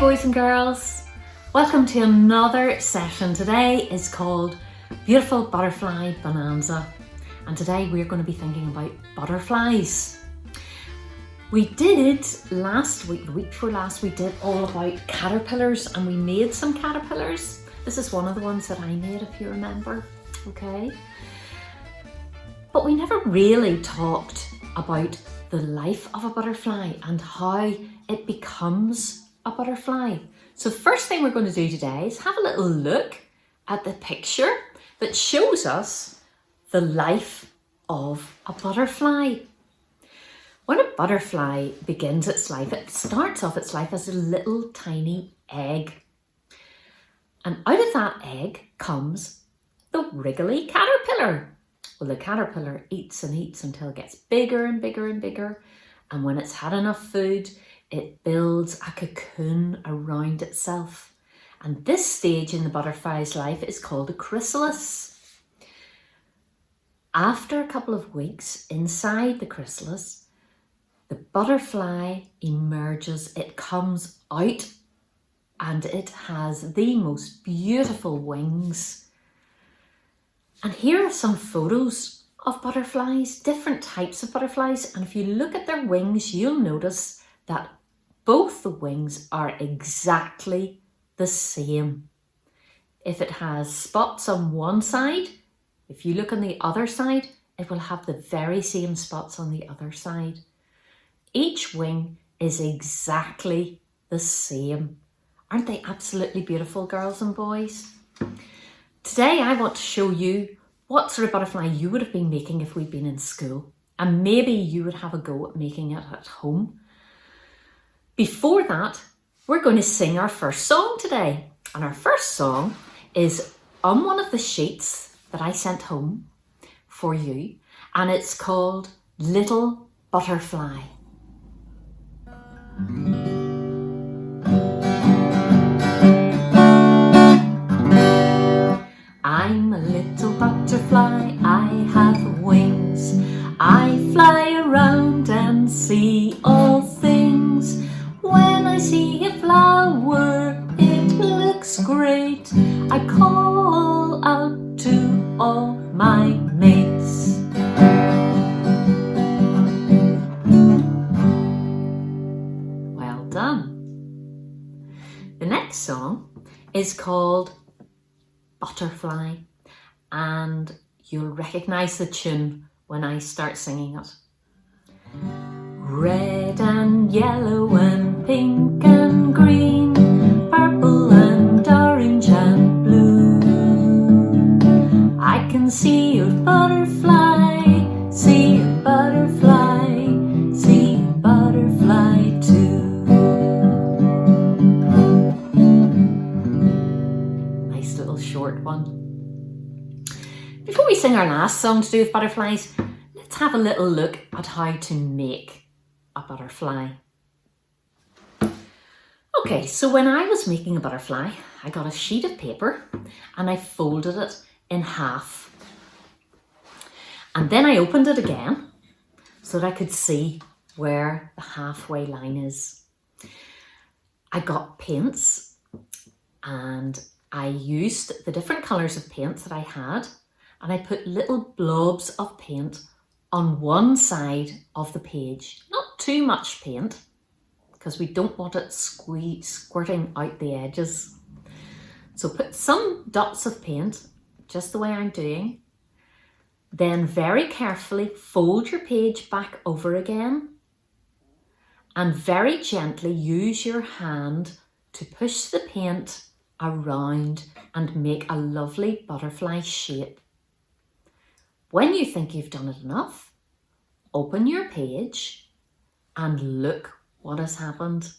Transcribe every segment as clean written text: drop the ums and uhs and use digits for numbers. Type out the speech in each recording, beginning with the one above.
boys and girls, welcome to another session. Today is called Beautiful Butterfly Bonanza, and today we're going to be thinking about butterflies. We did last week, the week before last, we did all about caterpillars, and we made some caterpillars. This is one of the ones that I made, if you remember, okay? But we never really talked about the life of a butterfly and how it becomes a butterfly. So the first thing we're going to do today is have a little look at the picture that shows us the life of a butterfly. When a butterfly begins its life, it starts off its life as a little tiny egg. And out of that egg comes the wriggly caterpillar. Well, the caterpillar eats and eats until it gets bigger and bigger and bigger. And when it's had enough food, it builds a cocoon around itself. And this stage in the butterfly's life is called a chrysalis. After a couple of weeks inside the chrysalis, the butterfly emerges, it comes out, and it has the most beautiful wings. And here are some photos of butterflies, different types of butterflies. And if you look at their wings, you'll notice that both the wings are exactly the same. If it has spots on one side, if you look on the other side, it will have the very same spots on the other side. Each wing is exactly the same. Aren't they absolutely beautiful, girls and boys? Today I want to show you what sort of butterfly you would have been making if we'd been in school, and maybe you would have a go at making it at home. Before that, we're going to sing our first song today, and our first song is on one of the sheets that I sent home for you, and it's called Little Butterfly. I'm a little butterfly, I have wings. I fly around and see all things. When I see a flower, it looks great. I call out to all my mates. Well done. The next song is called Butterfly, and you'll recognise the tune when I start singing it. Red and yellow and pink and green, purple and orange and blue. I can see a butterfly, see a butterfly, see a butterfly too. Nice little short one. Before we sing our last song to do with butterflies, let's have a little look at how to make a butterfly. Okay, so when I was making a butterfly, I got a sheet of paper and I folded it in half. And then I opened it again so that I could see where the halfway line is. I got paints and I used the different colours of paints that I had, and I put little blobs of paint on one side of the page. Not too much paint, because we don't want it squirting out the edges. So put some dots of paint, just the way I'm doing. Then very carefully fold your page back over again, and very gently use your hand to push the paint around and make a lovely butterfly shape. When you think you've done it enough, open your page and look what has happened.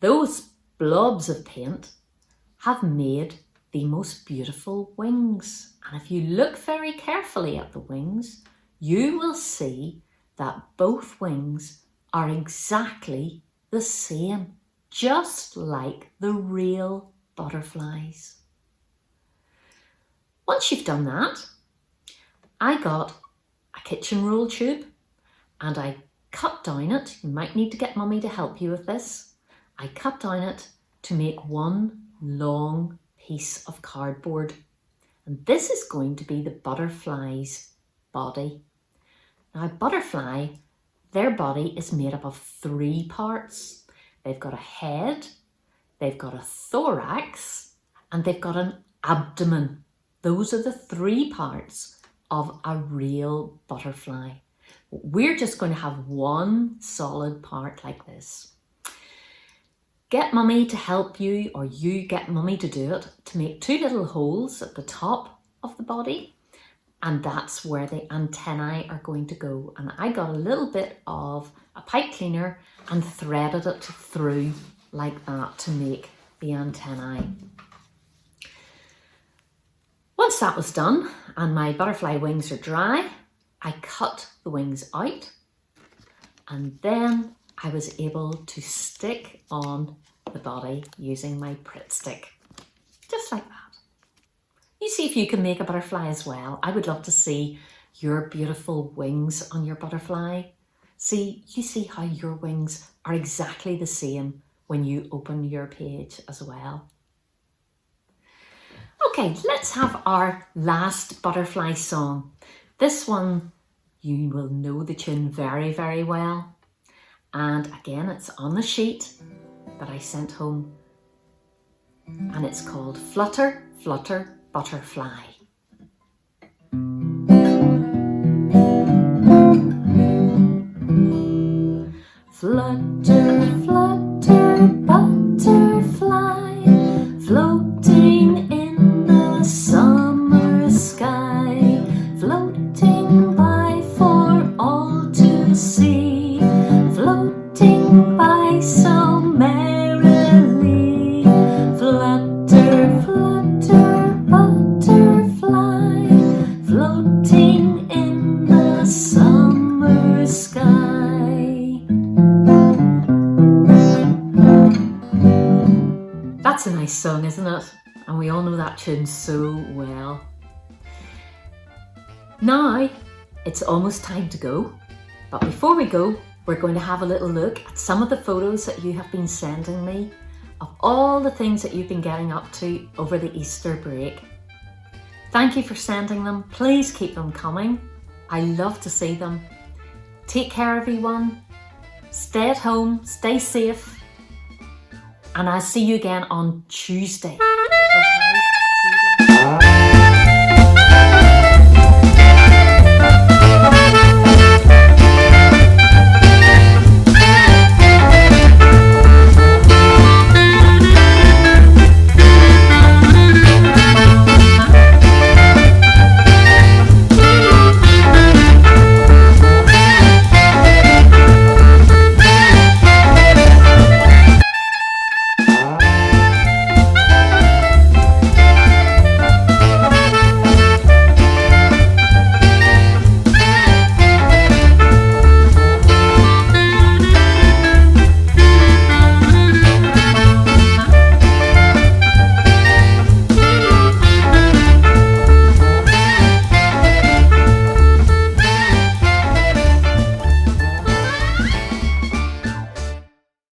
Those blobs of paint have made the most beautiful wings. And if you look very carefully at the wings, you will see that both wings are exactly the same, just like the real butterflies. Once you've done that, I got a kitchen roll tube and I cut down it. You might need to get mummy to help you with this. I cut down it to make one long piece of cardboard. And this is going to be the butterfly's body. Now, a butterfly, their body is made up of 3 parts. They've got a head, they've got a thorax, and they've got an abdomen. Those are the 3 parts of a real butterfly. We're just going to have one solid part like this. Get mummy to help you, or you get mummy to do it, to make 2 little holes at the top of the body, and that's where the antennae are going to go. And I got a little bit of a pipe cleaner and threaded it through like that to make the antennae. Once that was done and my butterfly wings are dry, I cut the wings out, and then I was able to stick on the body using my Pritt stick, just like that. You see if you can make a butterfly as well. I would love to see your beautiful wings on your butterfly. You see how your wings are exactly the same when you open your page as well. Okay, let's have our last butterfly song. This one, you will know the tune very, very well. And again, it's on the sheet that I sent home. And it's called Flutter, Flutter, Butterfly. Flutter, flutter, butterfly, floating in the summer sky, floating by for all to see, floating by so merrily. Flutter, flutter, butterfly, floating in the summer sky. That's a nice song, isn't it? And we all know that tune so well. Now, it's almost time to go. But before we go, we're going to have a little look at some of the photos that you have been sending me of all the things that you've been getting up to over the Easter break. Thank you for sending them. Please keep them coming. I love to see them. Take care, everyone. Stay at home, stay safe. And I'll see you again on Tuesday.